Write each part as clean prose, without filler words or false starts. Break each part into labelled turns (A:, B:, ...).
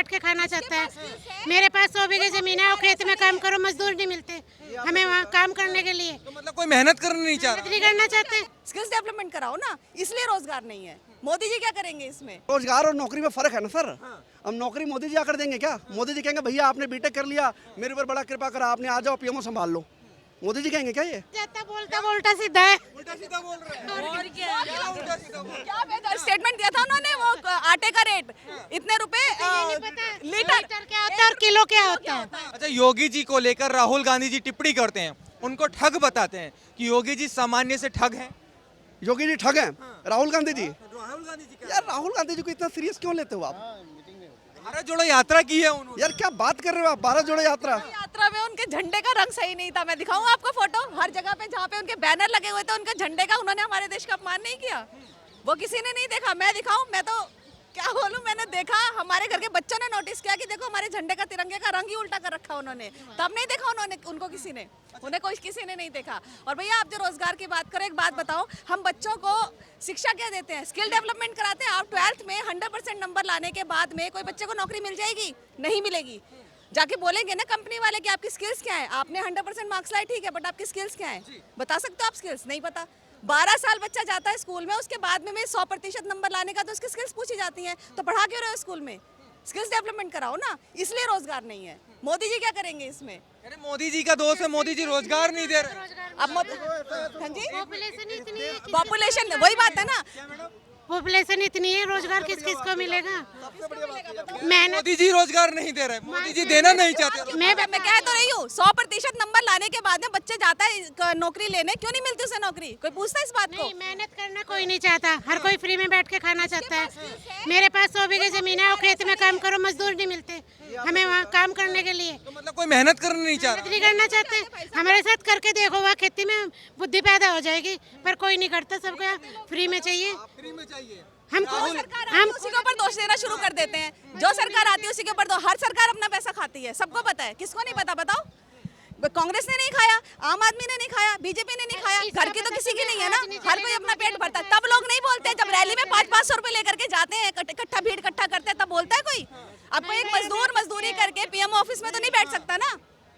A: बैठ के खाना चाहता है। मेरे पास 100 बीघे जमीन है और खेत में काम करो, मजदूर नहीं मिलते हमें वहाँ काम करने के लिए।
B: तो मतलब कोई मेहनत करना नहीं चाह रहा।
A: नहीं करना चाहते।
C: स्किल्स डेवलपमेंट कराओ ना, इसलिए रोजगार नहीं है। मोदी जी क्या करेंगे इसमें?
D: रोजगार और नौकरी में फर्क है ना सर। अब नौकरी मोदी जी आकर देंगे क्या? मोदी जी कहेंगे भैया आपने बीटेक कर लिया, मेरे ऊपर बड़ा कृपा करा आपने, आ जाओ पीएमओ संभाल लो। मोदी जी कहेंगे क्या ये?
A: जाता बोलता बोलता सीधा है।
B: उल्टा सीधा बोल रहे हैं।
C: और क्या
B: उल्टा सीधा बोल रहे हैं।
C: क्या स्टेटमेंट दिया था उन्होंने, वो आटे का रेट इतने रुपए लीटर
A: लीटर क्या होता है और किलो क्या होता है।
B: अच्छा, योगी जी को लेकर राहुल गांधी जी टिप्पणी करते हैं, उनको ठग बताते हैं कि योगी जी सामान्य से ठग हैं।
D: योगी जी ठग हैं? राहुल गांधी जी?
B: राहुल गांधी जी
D: यार राहुल गांधी जी को इतना सीरियस क्यों लेते हो आप?
B: भारत जोड़ो यात्रा की है उन्होंने।
D: यार क्या बात कर रहे हो आप? भारत जोड़ो यात्रा।
C: यात्रा में उनके झंडे का रंग सही नहीं था। मैं दिखाऊं आपको फोटो, हर जगह पे जहाँ पे उनके बैनर लगे हुए थे उनके झंडे का, उन्होंने हमारे देश का अपमान नहीं किया। वो किसी ने नहीं देखा। मैं दिखाऊं? मैं तो क्या बोलूं, मैंने देखा, हमारे घर के बच्चों ने नोटिस किया कि देखो हमारे झंडे का, तिरंगे का रंग ही उल्टा कर रखा उन्होंने। तब नहीं देखा उन्होंने, उनको किसी ने, उन्हें कोई किसी ने नहीं देखा। और भैया आप जो रोजगार की बात करो, एक बात बताओ, हम बच्चों को शिक्षा क्या देते हैं? स्किल डेवलपमेंट कराते हैं। आप 12th में 100% नंबर लाने के बाद में कोई बच्चे को नौकरी मिल जाएगी? नहीं मिलेगी। जाके बोलेंगे ना कंपनी वाले कि आपकी स्किल्स क्या है। आपने 100% मार्क्स लाए, ठीक है, बट आपकी स्किल्स क्या है? बता सकते हो आप स्किल्स? नहीं पता। 12 साल बच्चा जाता है स्कूल में, उसके बाद में 100% नंबर लाने का तो उसकी स्किल्स पूछी जाती हैं। तो पढ़ा क्यों रहे हो स्कूल में? स्किल्स डेवलपमेंट कराओ ना, इसलिए रोजगार नहीं है। मोदी जी क्या करेंगे इसमें?
B: अरे मोदी जी का दोस्त है, मोदी जी रोजगार नहीं दे रहे।
C: अब हाँ जी,
A: पॉपुलेशन इतनी है,
C: पॉपुलेशन, वही बात है ना,
A: पॉपुलेशन इतनी है, रोजगार किस किस को मिलेगा? मेहनत
B: मोदी जी रोजगार नहीं दे रहे, मोदी जी देना नहीं चाहते।
C: मैं कह तो रही हूँ, 100% नंबर लाने के बाद में बच्चे जाता है नौकरी लेने, क्यों नहीं मिलती उसे नौकरी? कोई पूछता है इस बात को?
A: नहीं, मेहनत करना कोई नहीं चाहता, हर कोई फ्री में बैठ के खाना चाहता है। मेरे पास 100 बीघे जमीन है और खेत में काम करो, मजदूर नहीं मिलते हमें वहाँ काम करने के लिए।
B: तो मतलब कोई मेहनत करना नहीं चाह रहा।
A: नहीं करना चाहते। हमारे साथ करके देखो, वहाँ खेती में बुद्धि पैदा हो जाएगी, पर कोई नहीं करता, सबको फ्री में चाहिए।
B: फ्री में चाहिए।
A: हमको
C: हम उसी के ऊपर दोष देना शुरू कर देते हैं। जो सरकार आती है उसी के ऊपर दो, हर सरकार अपना पैसा खाती है, सबको पता है। किसको नहीं पता बताओ? कांग्रेस ने नहीं खाया, आम आदमी ने नहीं खाया, बीजेपी ने नहीं खाया, घर की तो किसी की नहीं है ना, हर कोई अपना पेट भरता है। तब लोग नहीं बोलते, जब रैली में 500-500 रुपए लेकर के जाते हैं, इकट्ठा भीड़ इकट्ठा करते हैं, तब बोलता है कोई? अब कोई एक मजदूर मजदूरी करके पीएम ऑफिस में तो नहीं बैठ सकता ना।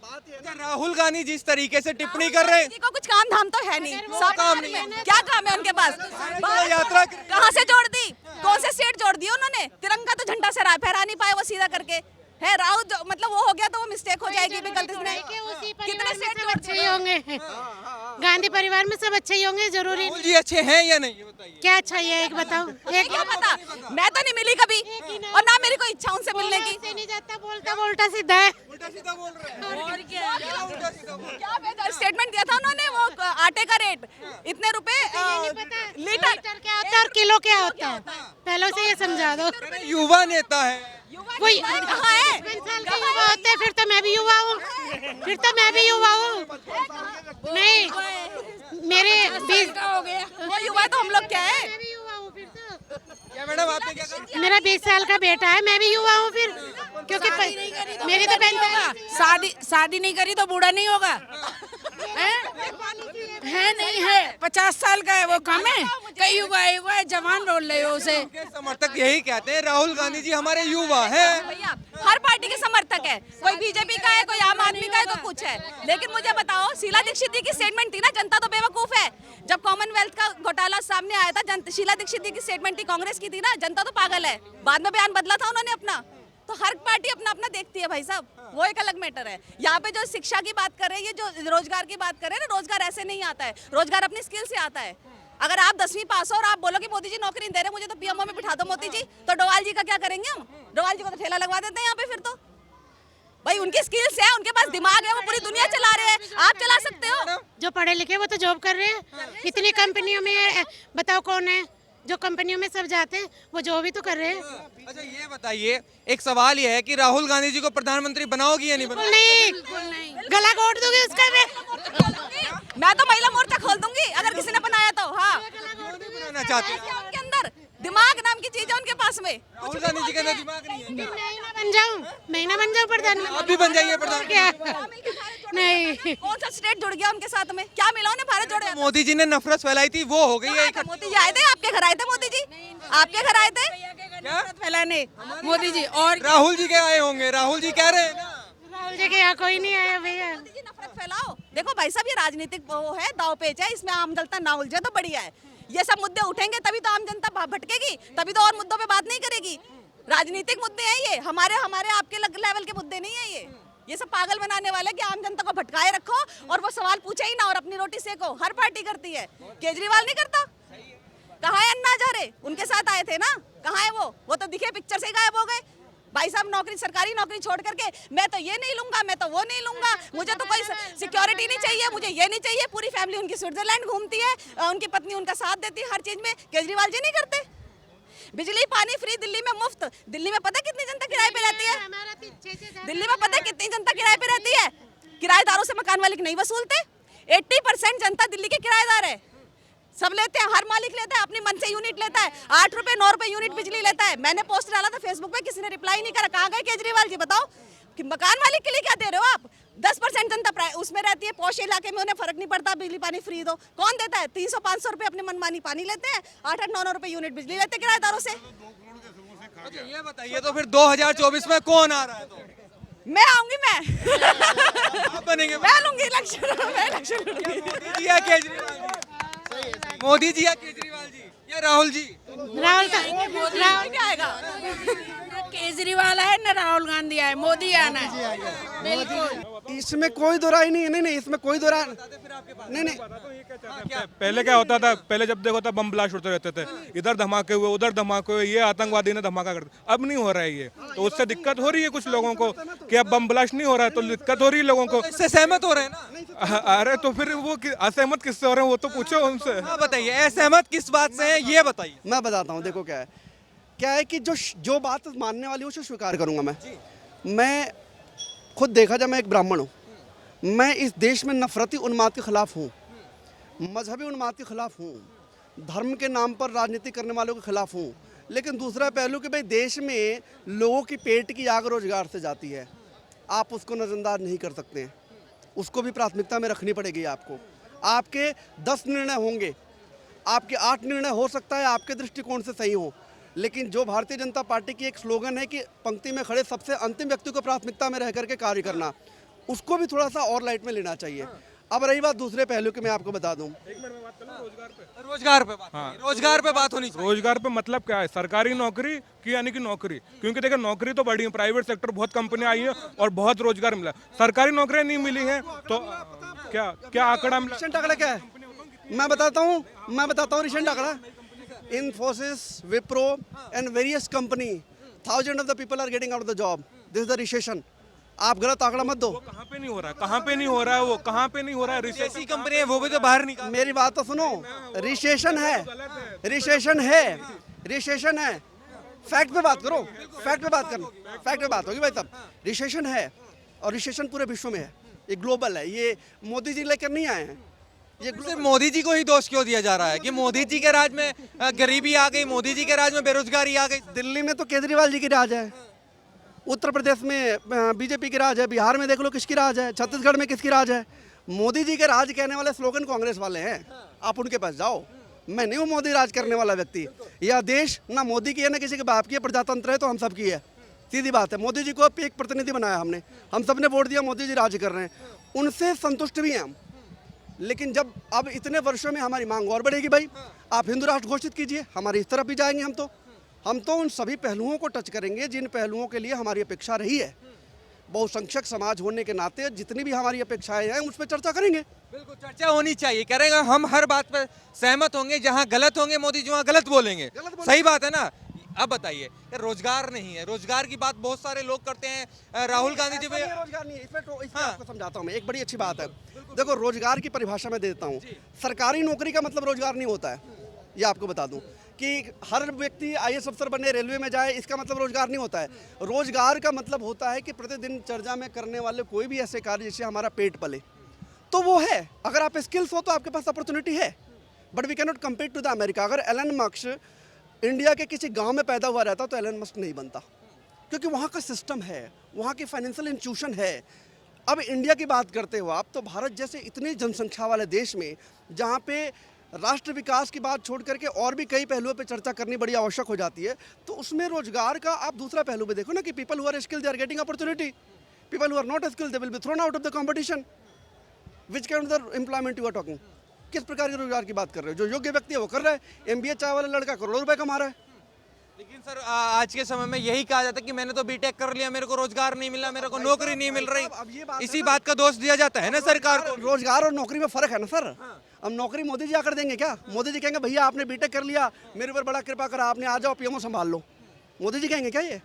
B: अच्छा, राहुल गांधी जिस तरीके से टिप्पणी कर रहे हैं,
C: किसी को कुछ काम धाम तो है नहीं, सब
B: काम नहीं है।
C: क्या काम है उनके पास?
B: यात्रा
C: कहाँ से जोड़ दी? कौन से स्टेट जोड़ दिए उन्होंने? तिरंगा तो झंडा से फहरा नहीं पाए वो सीधा करके है। राहुल मतलब वो हो गया तो वो मिस्टेक हो जाएगी भी, गलती से नहीं। कितने स्टेट
A: सब अच्छे ही होंगे, गांधी परिवार में सब अच्छे ही होंगे, जरूरी
B: राहुल जी अच्छे हैं या नहीं, ये बताइए।
A: क्या अच्छा है एक बताओ। एक
C: क्या पता, मैं तो नहीं मिली कभी और ना मेरी कोई इच्छा उनसे मिलने की।
A: से नहीं जाता, बोलता बोलता सीधा है।
B: उल्टा सीधा बोल रहे हैं।
C: और क्या
B: उल्टा सीधा बोल रहे हैं।
C: क्या स्टेटमेंट दिया था उन्होंने, वो आटे का रेट इतने रुपए लीटर
A: क्या होता है और किलो क्या होता है, पहले से ये समझा दो।
B: अरे युवा नेता है,
A: कोई
C: कहाँ है?
A: 55 साल के युवा होते हैं, फिर तो मैं भी युवा हूँ, फिर तो मैं भी युवा हूँ। नहीं, मेरे 20
C: हो गया वो युवा तो हम लोग क्या है?
A: मैं भी युवा हूँ फिर तो।
B: क्या मैडम आपने क्या कहा?
A: मेरा 20 साल का बेटा है, मैं भी युवा हूँ फिर, क्योंकि मेरी तो 45
E: शादी नहीं करी तो बूढ़ा नहीं होगा। है नहीं है, 50 साल का है, वो कम है? कई युवा है, जवान रोल रहे हो उसे।
B: उनके समर्थक यही कहते हैं राहुल गांधी जी हमारे युवा है।
C: भैया हर पार्टी के समर्थक है, कोई बीजेपी का है, कोई आम आदमी का है, कोई कुछ है। लेकिन मुझे बताओ, शीला दीक्षित जी की स्टेटमेंट थी ना, जनता तो बेवकूफ है। जब कॉमनवेल्थ का घोटाला सामने आया था, शीला दीक्षित जी की स्टेटमेंट थी, कांग्रेस की थी ना, जनता तो पागल है। बाद में बयान बदला था उन्होंने अपना। तो हर पार्टी अपना अपना देखती है भाई साहब, वो एक अलग मैटर है। यहाँ पे जो शिक्षा की बात कर रहे हैं, ये जो रोजगार की बात कर रहे हैं ना, रोजगार ऐसे नहीं आता है, रोजगार अपनी स्किल से आता है। अगर आप 10वीं पास हो और आप बोलो कि मोदी जी नौकरी नहीं दे रहे, मुझे तो पीएमओ में बिठा दो मोदी जी, तो डोवाल जी का क्या करेंगे हम? डोवाल जी को तो ठेला लगवा देते हैं यहाँ पे। फिर तो भाई उनकी स्किल्स है, उनके पास दिमाग है, वो पूरी दुनिया चला रहे हैं, आप चला सकते हो?
A: जो पढ़े लिखे वो तो जॉब कर रहे हैं, इतनी कंपनियों में बताओ कौन है जो कंपनियों में सब जाते हैं, वो जॉब ही तो कर रहे हैं।
B: अच्छा ये बताइए, एक सवाल ये है कि राहुल गांधी जी को प्रधानमंत्री बनाओगी या नहीं बनाओगी?
A: नहीं, गला घोट दोगे उसका
C: मैं तो महिला मोर्चा खोल दूंगी अगर किसी ने बनाया तो। हाँ,
B: बनाना चाहते हैं।
C: उनके अंदर दिमाग नाम की चीज है उनके पास में।
B: राहुल गांधी जी के अंदर दिमाग नहीं है।
A: मैं ना बन जाऊं प्रधानमंत्री।
B: आप भी बन जाइए प्रधानमंत्री।
A: क्या नहीं,
C: कौन सा स्टेट जुड़ गया उनके साथ में? क्या मिला उन्हें भारत जोड़ो?
B: मोदी जी ने नफरत फैलाई थी, वो हो गई है।
C: मोदी जी आए थे, आपके घर आए थे मोदी जी? आपके घर आए थे?
E: नफरत फैलाने मोदी जी। और
B: राहुल जी के आए होंगे, राहुल जी कह रहे हैं ना।
A: राहुल जी के यहाँ कोई नहीं आया भैया।
C: मोदी जी नफरत फैलाओ। देखो भाई साहब, ये राजनीतिक वो है, दांवपेच है, इसमें आम जनता ना उलझे तो बढ़िया है। ये सब मुद्दे उठेंगे तभी तो आम जनता भटकेगी, तभी तो और मुद्दों पे बात नहीं करेगी। राजनीतिक मुद्दे हैं ये, हमारे आपके लेवल के मुद्दे नहीं है ये सब पागल बनाने वाले कि आम जनता को भटकाए रखो और वो सवाल पूछे ही ना और अपनी रोटी सेको। हर पार्टी करती है, केजरीवाल नहीं करता। कहाँ है अन्ना हजारे? उनके साथ आए थे ना, कहाँ है वो तो दिखे पिक्चर से ही गायब हो गए। भाई साहब नौकरी, सरकारी नौकरी छोड़ करके मैं तो ये नहीं लूंगा, मैं तो वो नहीं लूंगा, मुझे तो कोई सिक्योरिटी नहीं चाहिए, मुझे ये नहीं चाहिए। पूरी फैमिली उनकी स्विट्जरलैंड घूमती है, उनकी पत्नी उनका साथ देती है हर चीज में। केजरीवाल जी नहीं करते। बिजली पानी फ्री दिल्ली में मुफ्त। दिल्ली में पता है कितनी जनता किराए पे रहती है? दिल्ली में पता है कितनी जनता किराए पे रहती है? किराएदारों से मकान मालिक नहीं वसूलते। 80% जनता दिल्ली के किराएदार है। सब लेते हैं, हर मालिक लेता है, अपनी मन से यूनिट लेता है। 8 रुपए 9 रुपए यूनिट बिजली लेता है। मैंने पोस्ट डाला था फेसबुक पे, किसी ने रिप्लाई नहीं करा। कहाँ गए केजरीवाल जी? बताओ कि मकान मालिक के लिए क्या दे रहे हो आप? 10% जनता उसमें रहती है, पौष इलाके में, उन्हें फर्क नहीं पड़ता, बिजली पानी फ्री दो। कौन देता है? 300-500 रुपए अपनी मनमानी पानी लेते हैं, 8-9 रुपए यूनिट बिजली लेते हैं किराएदारों से।
B: अच्छा ये बताइए तो फिर 2024 में कौन आ रहा है? तो
C: मैं आऊंगी, मैं
B: आप बनेंगे?
C: मैं लूंगी इलेक्शन, मैं इलेक्शन लूंगी।
B: मोदी जी या केजरीवाल जी? मोदी जी या केजरीवाल जी या राहुल जी?
A: राहुल
C: क्या आएगा?
E: केजरीवाल है ना राहुल गांधी आए, मोदी आना है बिल्कुल।
D: इसमें कोई दो राय नहीं है। नहीं, इसमें कोई दो राय नहीं।
F: पहले क्या होता था, पहले जब देखो तब बम ब्लास्ट होते रहते थे, इधर धमाके हुए उधर धमाके हुए, ये आतंकवादी ने धमाका कर दिया। अब नहीं हो रहा है ये, तो उससे दिक्कत हो रही है कुछ लोगों को कि अब बम ब्लास्ट नहीं हो रहा है, तो दिक्कत हो रही है लोगों को।
B: इससे सहमत हो रहे हैं ना?
F: अरे तो फिर वो असहमत किससे हो रहे हैं वो तो पूछो उनसे।
B: हाँ बताइए, असहमत किस बात से है ये बताइए।
D: मैं बताता हूँ, देखो क्या है कि जो बात मानने वाली है उसे स्वीकार करूंगा मैं खुद देखा जाए, मैं एक ब्राह्मण हूँ। मैं इस देश में नफरती उन्माद के खिलाफ हूँ, मजहबी उन्माद के खिलाफ हूँ, धर्म के नाम पर राजनीति करने वालों के खिलाफ हूँ। लेकिन दूसरा पहलू कि भाई देश में लोगों की पेट की आग रोजगार से जाती है, आप उसको नज़रअंदाज नहीं कर सकते हैं, उसको भी प्राथमिकता में रखनी पड़ेगी आपको। आपके 10 निर्णय होंगे, आपके 8 निर्णय हो सकता है आपके दृष्टिकोण से सही हो, लेकिन जो भारतीय जनता पार्टी की एक स्लोगन है कि पंक्ति में खड़े सबसे अंतिम व्यक्ति को प्राथमिकता में रह करके कार्य करना, उसको भी थोड़ा सा और लाइट में लेना चाहिए। अब रही बात दूसरे पहलू की, मैं आपको बता दूं,
B: रोजगार पे बात। हाँ। रोजगार पे बात होनी चाहिए।
F: रोजगार पे मतलब क्या है? सरकारी नौकरी की यानी कि नौकरी, क्योंकि देखिए नौकरी तो बढ़ी है, प्राइवेट सेक्टर बहुत कंपनियां आई हैं और बहुत रोजगार मिला, सरकारी नौकरियां नहीं मिली हैं, तो क्या आंकड़ा मिला?
D: रिसेंट आंकड़ा क्या है मैं बताता हूँ रिसेंट आंकड़ा। Infosys, Wipro and various company, thousands of the people are getting out of the job. This is the recession. आप गलत आंकड़ा मत दो।
F: कहाँ पे नहीं हो रहा है? कहाँ पे नहीं हो रहा है? वो कहाँ पे नहीं हो रहा है?
B: ऐसी कंपनी है वो भी तो बाहर निकाल।
D: मेरी बात तो सुनो, रिसेशन है। फैक्ट पे बात करो, फैक्ट पे बात होगी भाई साहब। रिसेशन है और रिसेशन पूरे विश्व में है, ये ग्लोबल है, ये मोदी जी लेकर नहीं आए हैं।
B: ये सिर्फ मोदी जी को ही दोष क्यों दिया जा रहा है कि मोदी जी के राज में गरीबी आ गई, मोदी जी के राज में बेरोजगारी आ गई?
D: दिल्ली में तो केजरीवाल जी की राज है, उत्तर प्रदेश में बीजेपी की राज है, बिहार में देख लो किसकी राज है, छत्तीसगढ़ में किसकी राज है। मोदी जी के राज कहने वाले स्लोगन कांग्रेस वाले हैं, आप उनके पास जाओ। मैं नहीं हूँ मोदी राज करने वाला व्यक्ति। यह देश ना मोदी की है ना किसी के बाप की है, प्रजातंत्र है तो हम सब की है, सीधी बात है। मोदी जी को एक प्रतिनिधि बनाया हमने, हम सब ने वोट दिया, मोदी जी राज कर रहे हैं, उनसे संतुष्ट भी हैं हम। लेकिन जब अब इतने वर्षों में हमारी मांग और बढ़ेगी भाई, आप हिंदू राष्ट्र घोषित कीजिए, हमारी इस तरफ भी जाएंगे हम तो उन सभी पहलुओं को टच करेंगे जिन पहलुओं के लिए हमारी अपेक्षा रही है। बहुसंख्यक समाज होने के नाते जितनी भी हमारी अपेक्षाएं हैं उस पर चर्चा करेंगे।
B: बिल्कुल चर्चा होनी चाहिए, करेंगे हम, हर बात पर सहमत होंगे। जहां गलत होंगे मोदी जी वहां गलत बोलेंगे, सही बात है ना। अब बताइए, रोजगार नहीं है, रोजगार की बात बहुत सारे लोग करते हैं। राहुल गांधी जी भी
D: रोजगार नहीं है, इसमें आपको समझाता हूँ मैं, एक बड़ी अच्छी बात है। देखो रोजगार की परिभाषा मैं देता हूँ, सरकारी नौकरी का मतलब रोजगार नहीं होता है, ये आपको बता दूं कि हर व्यक्ति IAS अफसर बने, रेलवे में जाए, इसका मतलब रोजगार नहीं होता है। रोजगार का मतलब होता है कि प्रतिदिन चर्चा में करने वाले कोई भी ऐसे कार्य जिससे हमारा पेट पले, तो वो है। अगर आप स्किल्स हो तो आपके पास अपॉर्चुनिटी है, but we can not compare to the America. अगर एलन मस्क इंडिया के किसी गांव में पैदा हुआ रहता तो एलन मस्क नहीं बनता, क्योंकि वहाँ का सिस्टम है, वहाँ की फाइनेंशियल इंस्टीट्यूशन है। अब इंडिया की बात करते हो आप, तो भारत जैसे इतनी जनसंख्या वाले देश में जहाँ पे राष्ट्र विकास की बात छोड़ करके और भी कई पहलुओं पे चर्चा करनी बड़ी आवश्यक हो जाती है। तो उसमें रोजगार का आप दूसरा पहलू भी देखो ना कि people who are skilled they are getting opportunity, people who are not skilled they will be thrown out of the competition. Which kind of employment you are talking? किस प्रकार के रोजगार की बात कर रहे हो? जो योग्य व्यक्ति है वो कर रहा है, MBA चाय वाला लड़का करोड़ों रुपए कमा रहा है।
B: लेकिन सर आज के समय में यही कहा जाता है कि मैंने तो बीटेक कर लिया, मेरे को रोजगार नहीं मिला, मेरे को नौकरी नहीं मिल
D: अब ये
B: रही,
D: बात
B: इसी बात का दोष दिया जाता है ना सरकार को।
D: रोजगार और नौकरी में फर्क है ना सर। अब नौकरी मोदी जी आकर देंगे क्या? मोदी जी कहेंगे भैया आपने बीटेक कर लिया, मेरे ऊपर बड़ा कृपा करा आपने, आ जाओ PMO संभाल लो। मोदी जी कहेंगे क्या ये?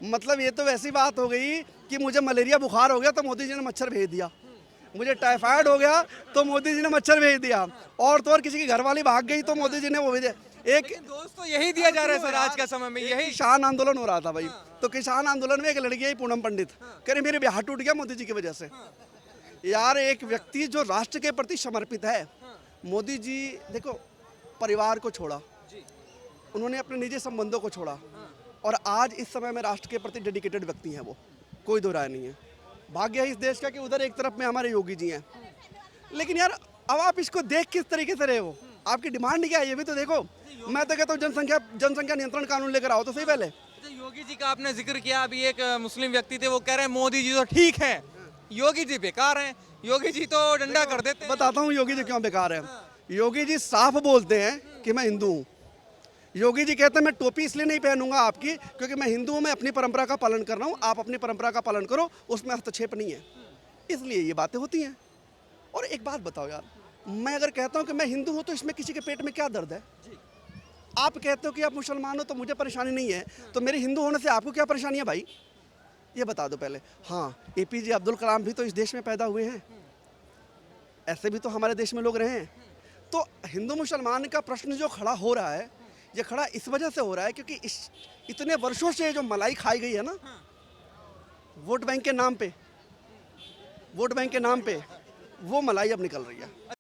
D: मतलब ये तो वैसी बात हो गई कि मुझे मलेरिया बुखार हो गया तो मोदी जी ने मच्छर भेज दिया, मुझे टाइफाइड हो गया तो मोदी जी ने मच्छर भेज दिया, और तो और किसी की घरवाली भाग गई तो मोदी जी ने वो भेजे। एक
B: दोस्त तो यही दिया जा रहा है सर आज के समय में, यही।
D: किसान आंदोलन हो रहा था भाई, तो किसान आंदोलन में एक लड़की है पूनम पंडित, कह रही मेरे ब्याह टूट गया मोदी जी की वजह से। यार एक व्यक्ति जो राष्ट्र के प्रति समर्पित है, मोदी जी देखो परिवार को छोड़ा, उन्होंने अपने निजी संबंधों को छोड़ा, और आज इस समय में राष्ट्र के प्रति डेडिकेटेड व्यक्ति हैं वो, कोई दो राय नहीं है। भाग्य है इस देश का कि उधर एक तरफ में हमारे योगी जी हैं। लेकिन यार अब आप इसको देख किस तरीके से रहे हो? आपकी डिमांड क्या है ये भी तो देखो। मैं तो कहता हूँ जनसंख्या नियंत्रण कानून लेकर आओ तो सही पहले।
B: योगी जी का आपने जिक्र किया, अभी एक मुस्लिम व्यक्ति थे वो कह रहे हैं मोदी जी तो ठीक है, योगी जी बेकार हैं, योगी जी तो डंडा कर देते हैं।
D: बताता हूँ योगी जी क्यों बेकार है। योगी जी साफ बोलते हैं कि मैं हिंदू हूँ। योगी जी कहते हैं मैं टोपी इसलिए नहीं पहनूंगा आपकी क्योंकि मैं हिंदू हूँ, मैं अपनी परंपरा का पालन कर रहा हूँ, आप अपनी परंपरा का पालन करो, उसमें हस्तक्षेप नहीं है, इसलिए ये बातें होती हैं। और एक बात बताओ यार, मैं अगर कहता हूँ कि मैं हिंदू हूँ तो इसमें किसी के पेट में क्या दर्द है? आप कहते हो कि आप मुसलमान हो तो मुझे परेशानी नहीं है, तो मेरे हिंदू होने से आपको क्या परेशानी है भाई? ये बता दो पहले। हाँ, APJ अब्दुल कलाम भी तो इस देश में पैदा हुए हैं, ऐसे भी तो हमारे देश में लोग रहे हैं। तो हिंदू मुसलमान का प्रश्न जो खड़ा हो रहा है, ये खड़ा इस वजह से हो रहा है क्योंकि इतने वर्षों से जो मलाई खाई गई है ना, वोट बैंक के नाम पे, वो मलाई अब निकल रही है।